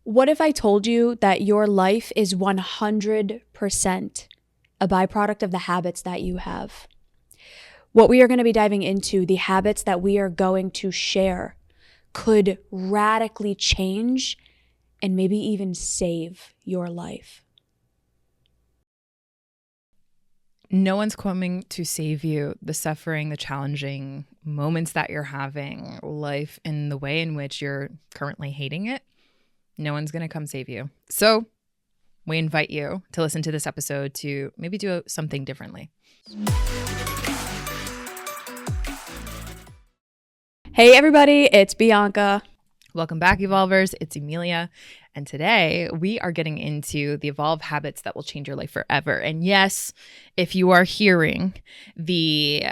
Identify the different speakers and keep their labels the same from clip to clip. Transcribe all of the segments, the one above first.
Speaker 1: What if I told you that your life is 100% a byproduct of the habits that you have? What we are going to be diving into, the habits that we are going to share, could radically change and maybe even save your life.
Speaker 2: No one's coming to save you. The suffering, the challenging moments that you're having, life in the way in which you're currently hating it, no one's going to come save you. So we invite you to listen to this episode to maybe do something differently.
Speaker 1: Hey everybody, it's Bianca.
Speaker 2: Welcome back, Evolvers. It's Emilia. And today we are getting into the evolve habits that will change your life forever. And yes, if you are hearing the,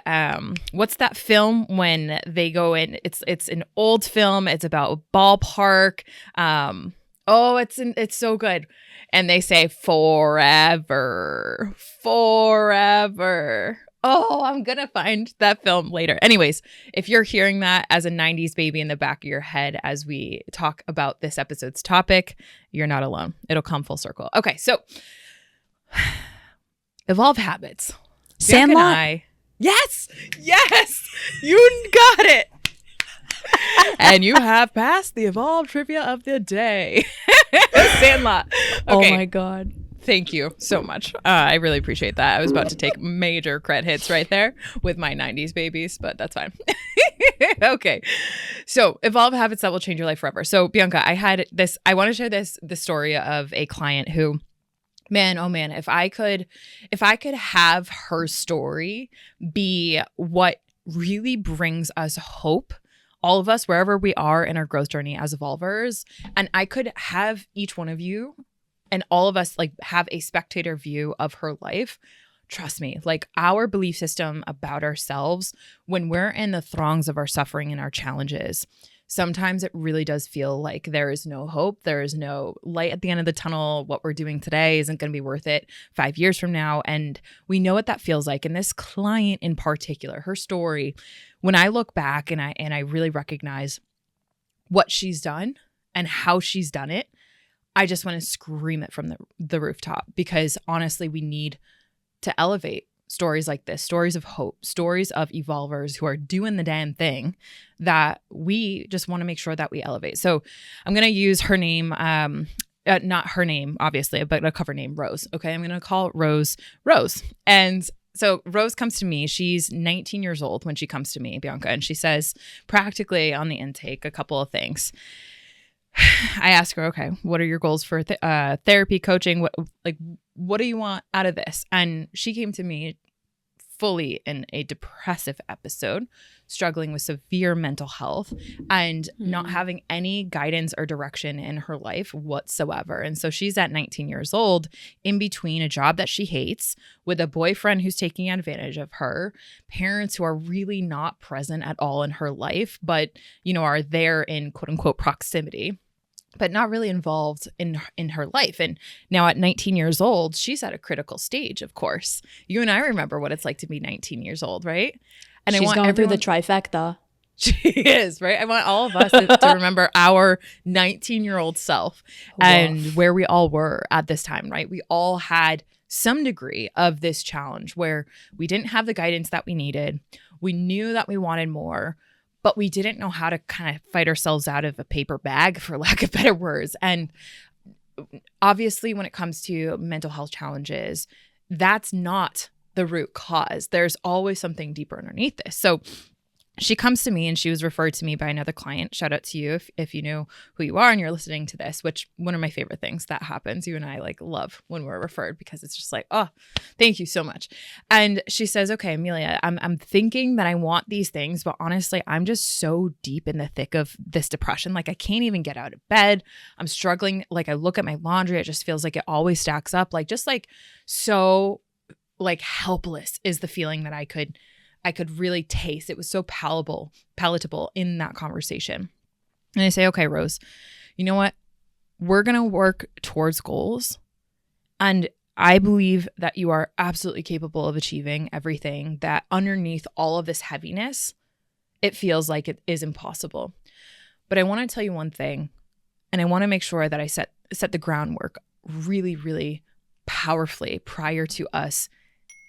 Speaker 2: what's that film when they go in, it's an old film. It's about a ballpark. It's so good. And they say forever. Oh, I'm going to find that film later. Anyways, if you're hearing that as a 90s baby in the back of your head as we talk about this episode's topic, you're not alone. It'll come full circle. Okay, so evolve habits.
Speaker 1: Sandlot?
Speaker 2: Yes, you got it. And you have passed the evolve trivia of the day. Sandlot. Okay.
Speaker 1: Oh my God.
Speaker 2: Thank you so much. I really appreciate that. I was about to take major cred hits right there with my 90s babies, but that's fine. Okay. So evolve habits that will change your life forever. So Bianca, I want to share the story of a client who, man, oh man, if I could have her story be what really brings us hope, all of us, wherever we are in our growth journey as evolvers, and I could have each one of you and all of us like have a spectator view of her life. Trust me, like our belief system about ourselves when we're in the throngs of our suffering and our challenges, sometimes it really does feel like there is no hope. There is no light at the end of the tunnel. What we're doing today isn't going to be worth it 5 years from now. And we know what that feels like. And this client in particular, her story, when I look back and I really recognize what she's done and how she's done it, I just want to scream it from the rooftop, because honestly, we need to elevate stories like this, stories of hope, stories of evolvers who are doing the damn thing that we just want to make sure that we elevate. So I'm going to use her name, not her name, obviously, but a cover name, Rose. Okay. I'm going to call Rose. And so Rose comes to me. She's 19 years old when she comes to me, Bianca, and she says practically on the intake a couple of things. I ask her, okay, what are your goals for therapy, coaching? What do you want out of this? And she came to me fully in a depressive episode, struggling with severe mental health and not having any guidance or direction in her life whatsoever. And so she's at 19 years old, in between a job that she hates, with a boyfriend who's taking advantage of her, parents who are really not present at all in her life, but, you know, are there in quote unquote proximity, but not really involved in her life. And now at 19 years old, she's at a critical stage, of course. You and I remember what it's like to be 19 years old, right? And
Speaker 1: she's going through the trifecta.
Speaker 2: She is, right? I want all of us to remember our 19-year-old self and where we all were at this time, right? We all had some degree of this challenge where we didn't have the guidance that we needed. We knew that we wanted more, but we didn't know how to kind of fight ourselves out of a paper bag, for lack of better words. And obviously, when it comes to mental health challenges, that's not the root cause. There's always something deeper underneath this. So she comes to me and she was referred to me by another client. Shout out to you if you know who you are and you're listening to this, which one of my favorite things that happens. You and I like love when we're referred, because it's just like, oh, thank you so much. And she says, okay, Emilia, I'm thinking that I want these things, but honestly, I'm just so deep in the thick of this depression. Like I can't even get out of bed. I'm struggling. Like I look at my laundry. It just feels like it always stacks up. Like just like so like helpless is the feeling that I could really taste. It was so palatable in that conversation. And I say, okay, Rose, you know what? We're going to work towards goals. And I believe that you are absolutely capable of achieving everything that underneath all of this heaviness, it feels like it is impossible. But I want to tell you one thing. And I want to make sure that I set the groundwork really, really powerfully prior to us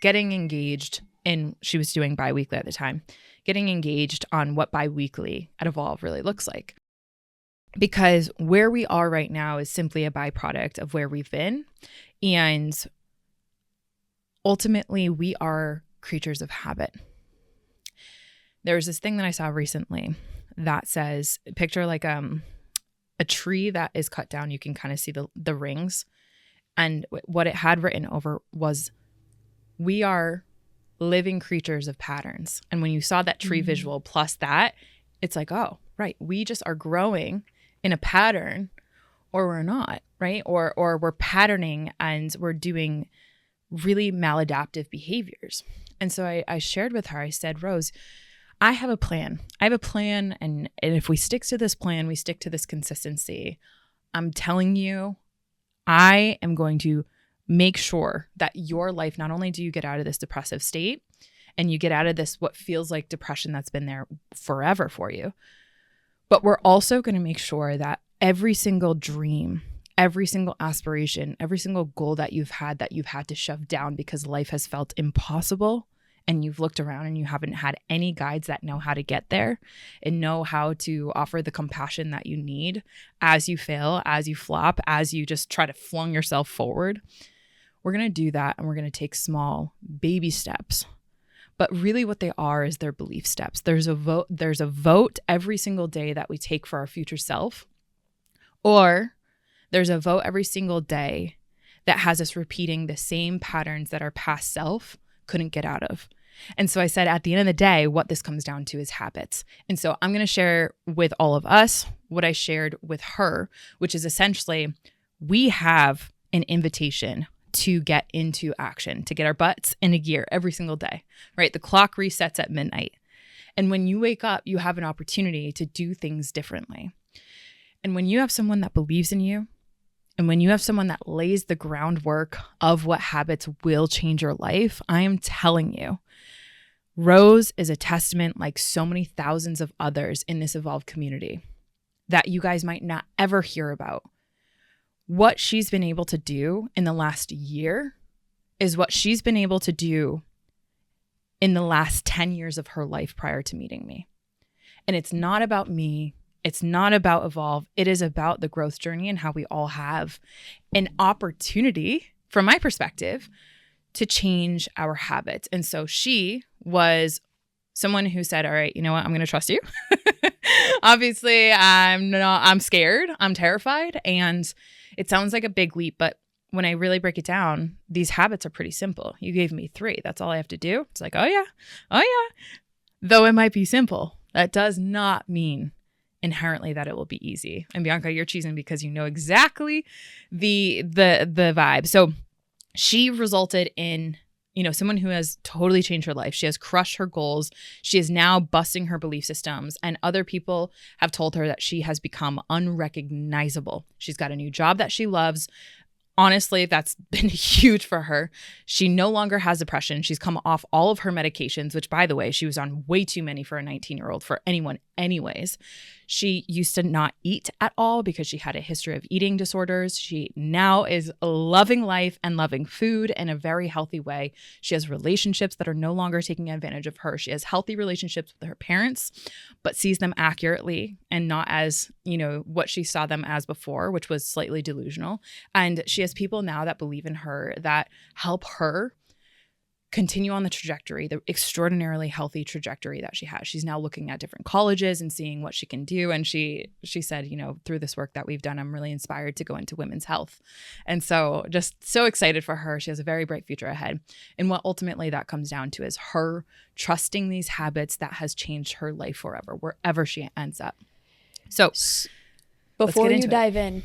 Speaker 2: getting engaged in, she was doing biweekly at the time, getting engaged on what biweekly at Evolve really looks like. Because where we are right now is simply a byproduct of where we've been. And ultimately, we are creatures of habit. There's this thing that I saw recently that says, picture like a tree that is cut down. You can kind of see the rings. And what it had written over was, we are living creatures of patterns. And when you saw that tree visual plus that, it's like, oh, right. We just are growing in a pattern, or we're not, right? Or we're patterning and we're doing really maladaptive behaviors. And so I shared with her, I said, Rose, I have a plan. I have a plan. And if we stick to this plan, we stick to this consistency. I'm telling you, I am going to make sure that your life, not only do you get out of this depressive state and you get out of this, what feels like depression that's been there forever for you, but we're also going to make sure that every single dream, every single aspiration, every single goal that you've had to shove down because life has felt impossible, and you've looked around and you haven't had any guides that know how to get there and know how to offer the compassion that you need as you fail, as you flop, as you just try to flung yourself forward. We're going to do that, and we're going to take small baby steps. But really what they are is their belief steps. There's a vote every single day that we take for our future self, or there's a vote every single day that has us repeating the same patterns that our past self couldn't get out of. And so I said, at the end of the day, what this comes down to is habits. And so I'm going to share with all of us what I shared with her, which is essentially, we have an invitation to get into action, to get our butts in a gear every single day, right? The clock resets at midnight. And when you wake up, you have an opportunity to do things differently. And when you have someone that believes in you, and when you have someone that lays the groundwork of what habits will change your life, I am telling you, Rose is a testament, like so many thousands of others in this Evolve community, that you guys might not ever hear about. What she's been able to do in the last year is what she's been able to do in the last 10 years of her life prior to meeting me. And it's not about me. It's not about Evolve. It is about the growth journey and how we all have an opportunity, from my perspective, to change our habits. And so she was someone who said, all right, you know what? I'm going to trust you. Obviously, I'm scared. I'm terrified. And it sounds like a big leap, but when I really break it down, these habits are pretty simple. You gave me 3. That's all I have to do. It's like, oh yeah. Though it might be simple, that does not mean inherently that it will be easy. And Bianca, you're cheesing because you know exactly the vibe. So she resulted in, someone who has totally changed her life. She has crushed her goals. She is now busting her belief systems. And other people have told her that she has become unrecognizable. She's got a new job that she loves. Honestly, that's been huge for her. She no longer has depression. She's come off all of her medications, which, by the way, she was on way too many for a 19-year-old, for anyone anyways. She used to not eat at all because she had a history of eating disorders. She now is loving life and loving food in a very healthy way. She has relationships that are no longer taking advantage of her. She has healthy relationships with her parents, but sees them accurately and not as, what she saw them as before, which was slightly delusional. And she has people now that believe in her, that help her continue on the trajectory, the extraordinarily healthy trajectory that she has. She's now looking at different colleges and seeing what she can do. And she said, through this work that we've done, I'm really inspired to go into women's health. And so just so excited for her. She has a very bright future ahead. And what ultimately that comes down to is her trusting these habits that has changed her life forever, wherever she ends up. So
Speaker 1: before you dive in,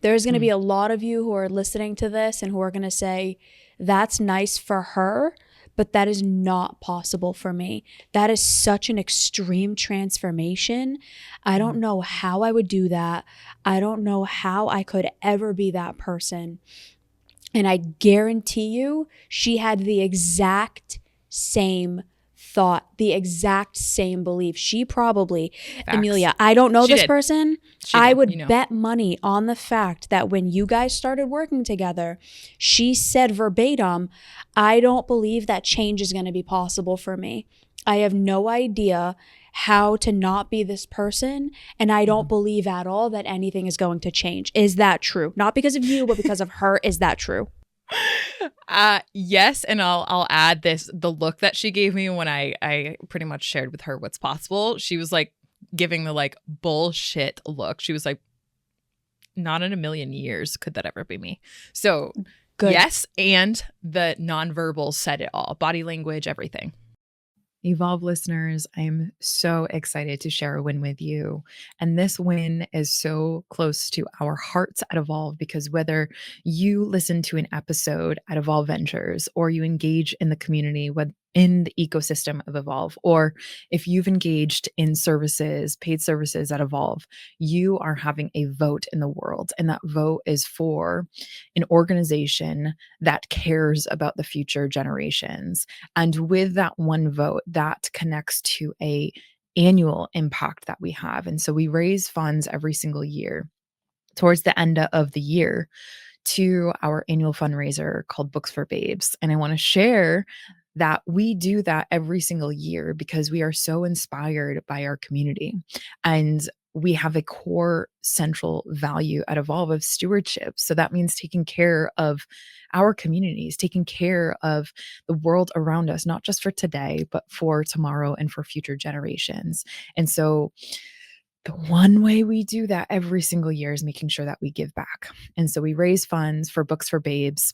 Speaker 1: there's going to be a lot of you who are listening to this and who are going to say, that's nice for her, but that is not possible for me. That is such an extreme transformation. I don't know how I would do that. I don't know how I could ever be that person. And I guarantee you, she had the exact same thought the exact same belief. She probably,
Speaker 2: Facts.
Speaker 1: Emilia, I don't know
Speaker 2: She
Speaker 1: this
Speaker 2: did.
Speaker 1: person.
Speaker 2: She
Speaker 1: I
Speaker 2: did,
Speaker 1: would
Speaker 2: you know.
Speaker 1: bet money on the fact that when you guys started working together, she said verbatim, I don't believe that change is going to be possible for me. I have no idea how to not be this person, and I don't believe at all that anything is going to change. Is that true? Not because of you, but because of her. Is that true?
Speaker 2: Yes, and I'll add this, the look that she gave me when I pretty much shared with her what's possible. She was like giving the like bullshit look. She was like, not in a million years could that ever be me. So
Speaker 1: Good.
Speaker 2: yes, and the nonverbal said it all. Body language, everything. Evolve listeners, I am so excited to share a win with you. And this win is so close to our hearts at Evolve because whether you listen to an episode at Evolve Ventures or you engage in the community in the ecosystem of Evolve, or if you've engaged in services, paid services at Evolve, you are having a vote in the world. And that vote is for an organization that cares about the future generations. And with that one vote, that connects to a annual impact that we have. And so we raise funds every single year towards the end of the year to our annual fundraiser called Books for Babes. And I want to share that we do that every single year because we are so inspired by our community. And we have a core central value at Evolve of stewardship. So that means taking care of our communities, taking care of the world around us, not just for today, but for tomorrow and for future generations. And so the one way we do that every single year is making sure that we give back. And so we raise funds for Books for Babes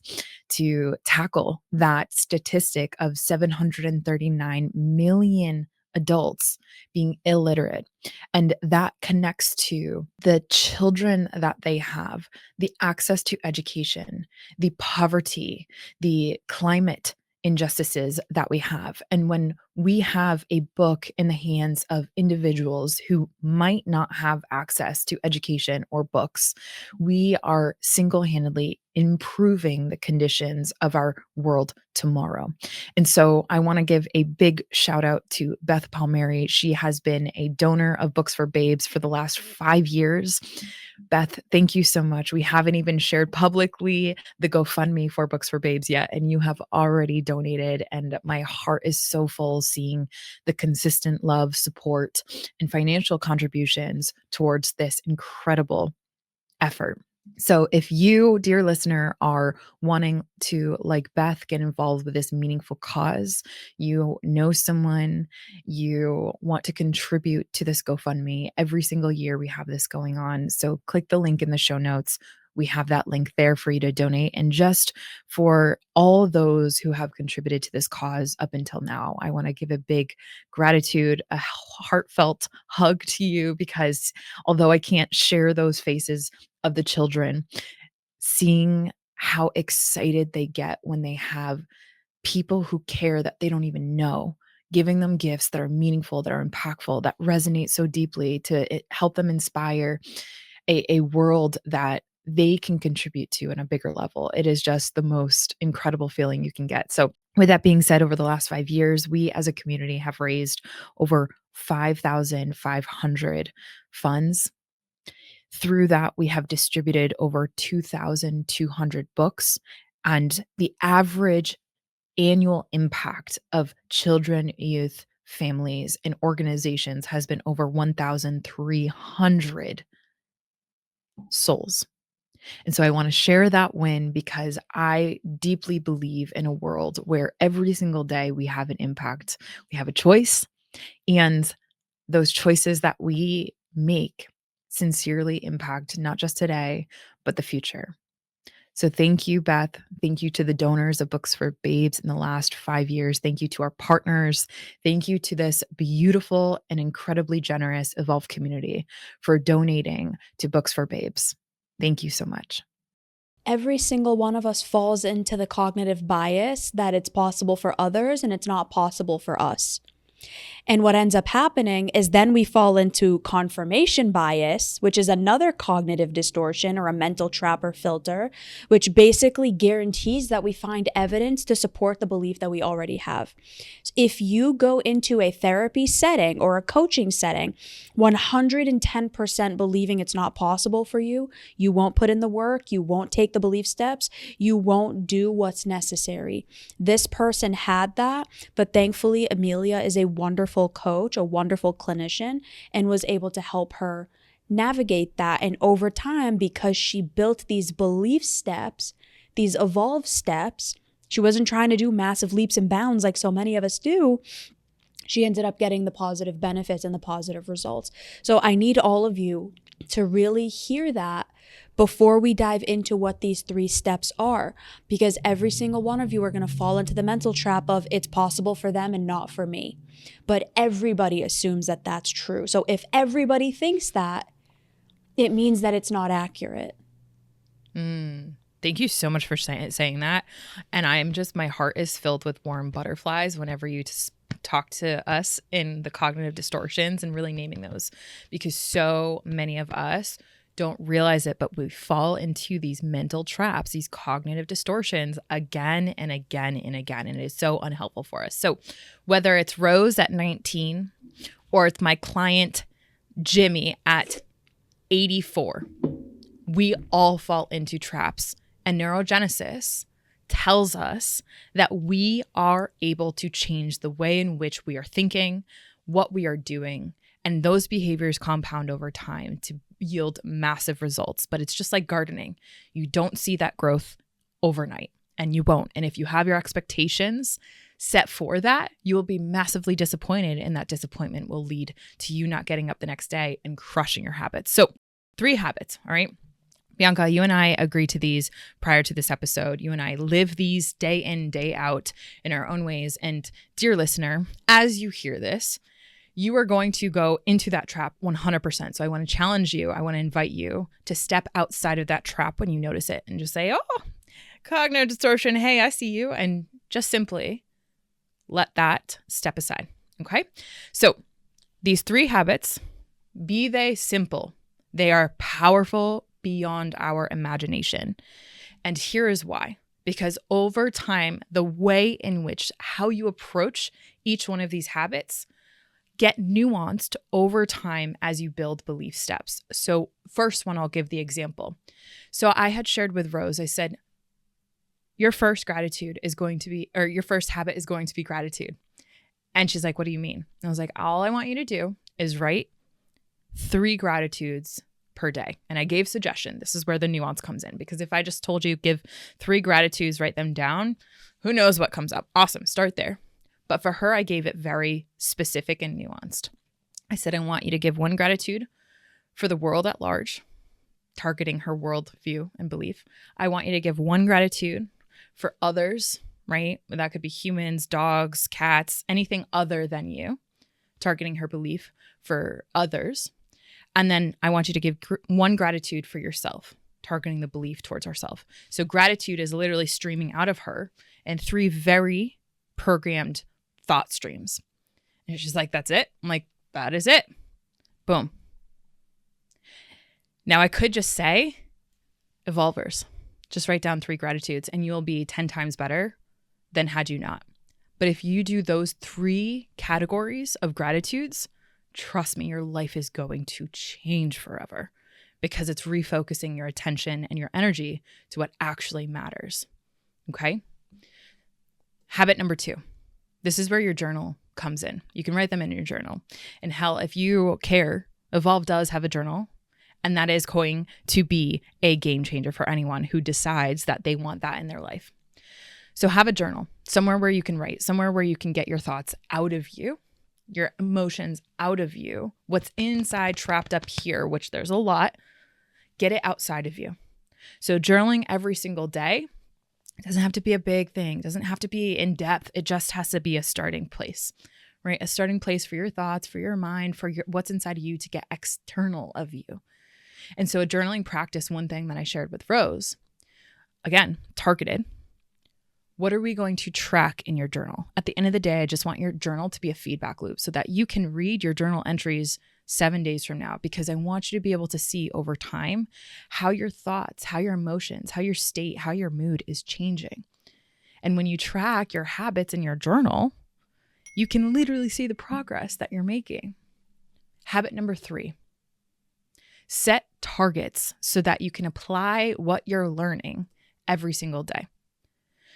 Speaker 2: to tackle that statistic of 739 million adults being illiterate. And that connects to the children that they have, the access to education, the poverty, the climate injustices that we have. And when we have a book in the hands of individuals who might not have access to education or books, we are single-handedly improving the conditions of our world tomorrow. And so I want to give a big shout out to Beth Palmieri. She has been a donor of Books for Babes for the last 5 years. Beth, thank you so much. We haven't even shared publicly the GoFundMe for Books for Babes yet, and you have already donated. And my heart is so full seeing the consistent love, support, and financial contributions towards this incredible effort. So if you, dear listener, are wanting to, like Beth, get involved with this meaningful cause, you know someone, you want to contribute to this GoFundMe, every single year we have this going on. So click the link in the show notes. We have that link there for you to donate. And just for all those who have contributed to this cause up until now, I want to give a big gratitude, a heartfelt hug to you, because although I can't share those faces of the children, seeing how excited they get when they have people who care that they don't even know, giving them gifts that are meaningful, that are impactful, that resonate so deeply to help them inspire a world that they can contribute to in a bigger level. It is just the most incredible feeling you can get. So with that being said, over the last 5 years, we as a community have raised over 5,500 funds. Through that, we have distributed over 2,200 books, and the average annual impact of children, youth, families, and organizations has been over 1,300 souls. And so I want to share that win because I deeply believe in a world where every single day we have an impact, we have a choice, and those choices that we make sincerely impact not just today, but the future. So thank you, Beth. Thank you to the donors of Books for Babes in the last 5 years. Thank you to our partners. Thank you to this beautiful and incredibly generous Evolve community for donating to Books for Babes. Thank you so much.
Speaker 1: Every single one of us falls into the cognitive bias that it's possible for others and it's not possible for us. And what ends up happening is then we fall into confirmation bias, which is another cognitive distortion or a mental trap or filter, which basically guarantees that we find evidence to support the belief that we already have. If you go into a therapy setting or a coaching setting, 110% believing it's not possible for you, you won't put in the work, you won't take the belief steps, you won't do what's necessary. This person had that, but thankfully Emilia is a wonderful coach, a wonderful clinician, and was able to help her navigate that. And over time, because she built these belief steps, these evolved steps, she wasn't trying to do massive leaps and bounds like so many of us do. She ended up getting the positive benefits and the positive results. So I need all of you to really hear that before we dive into what these 3 steps are, because every single one of you are going to fall into the mental trap of it's possible for them and not for me. But everybody assumes that that's true. So if everybody thinks that, it means that it's not accurate.
Speaker 2: Thank you so much for saying that. And my heart is filled with warm butterflies whenever you talk to us in the cognitive distortions and really naming those, because so many of us don't realize it, but we fall into these mental traps, these cognitive distortions again and again and again. And it is so unhelpful for us. So whether it's Rose at 19 or it's my client Jimmy at 84, we all fall into traps. And neurogenesis tells us that we are able to change the way in which we are thinking, what we are doing, and those behaviors compound over time to yield massive results. But it's just like gardening. You don't see that growth overnight, and you won't. And if you have your expectations set for that, you will be massively disappointed, and that disappointment will lead to you not getting up the next day and crushing your habits. So 3 habits, all right? Bianca, you and I agreed to these prior to this episode. You and I live these day in, day out in our own ways. And dear listener, as you hear this, you are going to go into that trap 100%. So I want to challenge you. I want to invite you to step outside of that trap when you notice it and just say, oh, cognitive distortion. Hey, I see you. And just simply let that step aside. Okay. So these 3 habits, be they simple, they are powerful beyond our imagination. And here is why. Because over time, the way in which how you approach each one of these habits get nuanced over time as you build belief steps. So first one, I'll give the example. So I had shared with Rose, I said, your first habit is going to be gratitude. And she's like, what do you mean? And I was like, all I want you to do is write 3 gratitudes per day. And I gave suggestion. This is where the nuance comes in, because if I just told you give 3 gratitudes, write them down, who knows what comes up? Awesome. Start there. But for her, I gave it very specific and nuanced. I said, I want you to give 1 gratitude for the world at large, targeting her world view and belief. I want you to give 1 gratitude for others, right? That could be humans, dogs, cats, anything other than you, targeting her belief for others. And then I want you to give 1 gratitude for yourself, targeting the belief towards ourselves. So gratitude is literally streaming out of her and 3 very programmed thought streams. And she's like, that's it? I'm like, that is it. Boom. Now I could just say, evolvers, just write down 3 gratitudes and you'll be 10 times better than had you not. But if you do those 3 categories of gratitudes, trust me, your life is going to change forever, because it's refocusing your attention and your energy to what actually matters. Okay? Habit number 2. This is where your journal comes in. You can write them in your journal. And hell, if you care, Evolve does have a journal, and that is going to be a game changer for anyone who decides that they want that in their life. So have a journal, somewhere where you can write, somewhere where you can get your thoughts out of you, your emotions out of you, what's inside trapped up here, which there's a lot, get it outside of you. So journaling every single day, it doesn't have to be a big thing, doesn't have to be in depth. It just has to be a starting place, right? A starting place for your thoughts, for your mind, for what's inside of you to get external of you. And so a journaling practice, one thing that I shared with Rose, again, targeted, What are we going to track in your journal? At the end of the day, I just want your journal to be a feedback loop so that you can read your journal entries 7 days from now, because I want you to be able to see over time how your thoughts, how your emotions, how your state, how your mood is changing. And when you track your habits in your journal, you can literally see the progress that you're making. Habit number 3, set targets so that you can apply what you're learning every single day.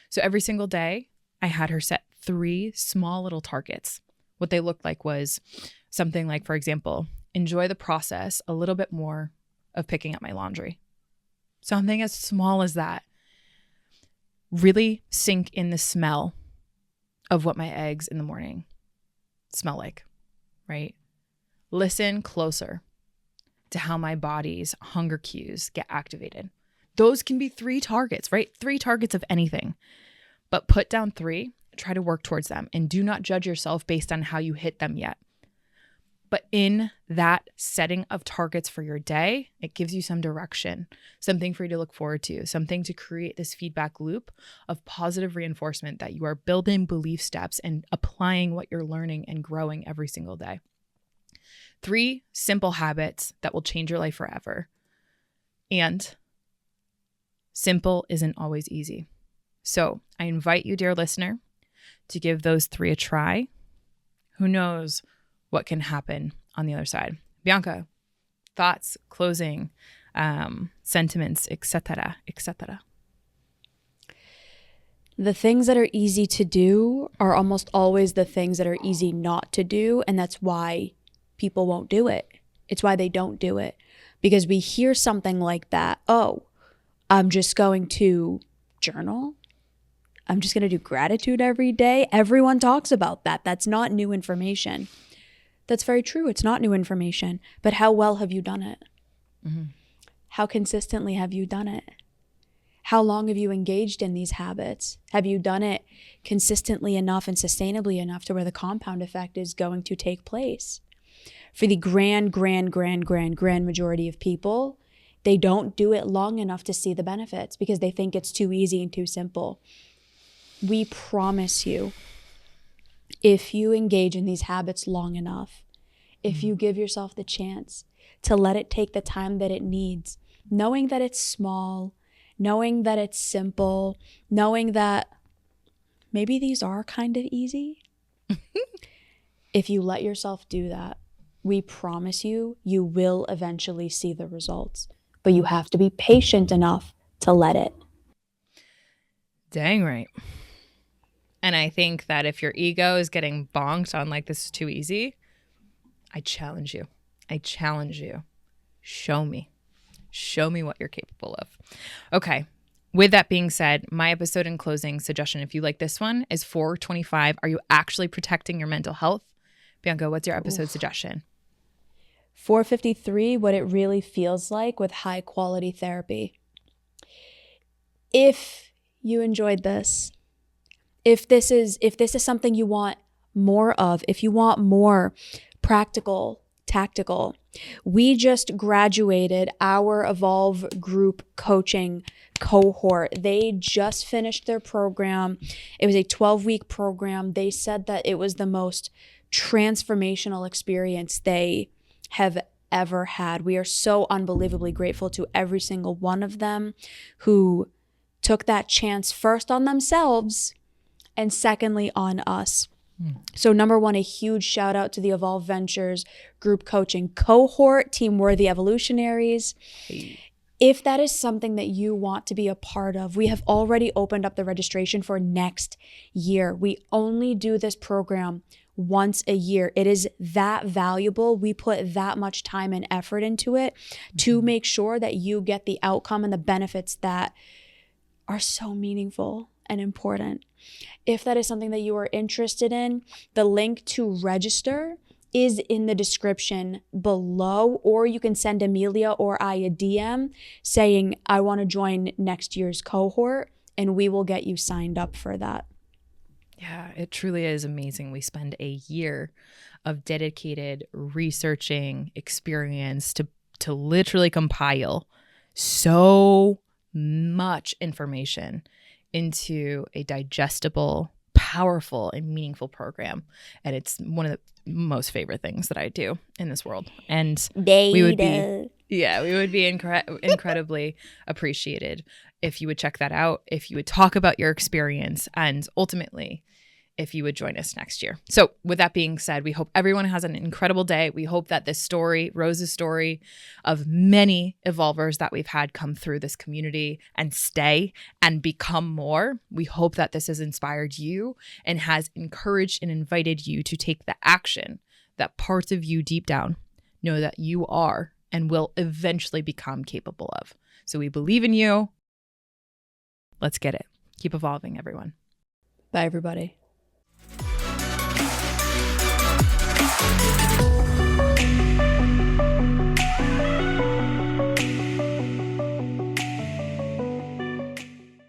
Speaker 2: So every single day, I had her set 3 small little targets. What they looked like was something like, for example, enjoy the process a little bit more of picking up my laundry. Something as small as that. Really sink in the smell of what my eggs in the morning smell like, right? Listen closer to how my body's hunger cues get activated. Those can be 3 targets, right? 3 targets of anything. But put down 3, try to work towards them, and do not judge yourself based on how you hit them yet. But in that setting of targets for your day, it gives you some direction, something for you to look forward to, something to create this feedback loop of positive reinforcement that you are building belief steps and applying what you're learning and growing every single day. 3 simple habits that will change your life forever. And simple isn't always easy. So I invite you, dear listener, to give those 3 a try. Who knows what can happen on the other side? Bianca, thoughts, closing, sentiments, etc., etc.
Speaker 1: The things that are easy to do are almost always the things that are easy not to do, and that's why people won't do it. It's why they don't do it. Because we hear something like that, oh, I'm just going to journal. I'm just going to do gratitude every day. Everyone talks about that. That's not new information. That's very true. It's not new information. But how well have you done it?
Speaker 2: Mm-hmm.
Speaker 1: How consistently have you done it? How long have you engaged in these habits? Have you done it consistently enough and sustainably enough to where the compound effect is going to take place? For the grand majority of people, they don't do it long enough to see the benefits because they think it's too easy and too simple. We promise you, if you engage in these habits long enough, if you give yourself the chance to let it take the time that it needs, knowing that it's small, knowing that it's simple, knowing that maybe these are kind of easy, if you let yourself do that, we promise you, you will eventually see the results. But you have to be patient enough to let it.
Speaker 2: Dang right. And I think that if your ego is getting bonked on like, this is too easy, I challenge you. Show me what you're capable of. Okay. With that being said, my episode in closing suggestion, if you like this one, is 425. Are you actually protecting your mental health? Bianca, what's your episode suggestion?
Speaker 1: 453, what it really feels like with high quality therapy. If you enjoyed this, if this is something you want more of, if you want more practical, tactical, we just graduated our Evolve group coaching cohort. They just finished their program. It was a 12-week program. They said that it was the most transformational experience they have ever had. We are so unbelievably grateful to every single one of them who took that chance first on themselves and secondly on us. So number one, a huge shout out to the Evolve Ventures group coaching cohort, Team Worthy Evolutionaries.
Speaker 2: Hey.
Speaker 1: If that is something that you want to be a part of, we have already opened up the registration for next year. We only do this program once a year. It is that valuable. We put that much time and effort into it to make sure that you get the outcome and the benefits that are so meaningful and important. If that is something that you are interested in, the link to register is in the description below, or you can send Emilia or I a DM saying, I want to join next year's cohort, and we will get you signed up for that.
Speaker 2: Yeah, it truly is amazing. We spend a year of dedicated researching experience to literally compile so much information into a digestible, powerful, and meaningful program. And it's one of the most favorite things that I do in this world. And we would be incredibly appreciated if you would check that out, if you would talk about your experience, and ultimately, if you would join us next year. So with that being said, we hope everyone has an incredible day. We hope that this story, Rose's story of many evolvers that we've had come through this community and stay and become more, we hope that this has inspired you and has encouraged and invited you to take the action that parts of you deep down know that you are and will eventually become capable of. So we believe in you. Let's get it. Keep evolving, everyone.
Speaker 1: Bye, everybody.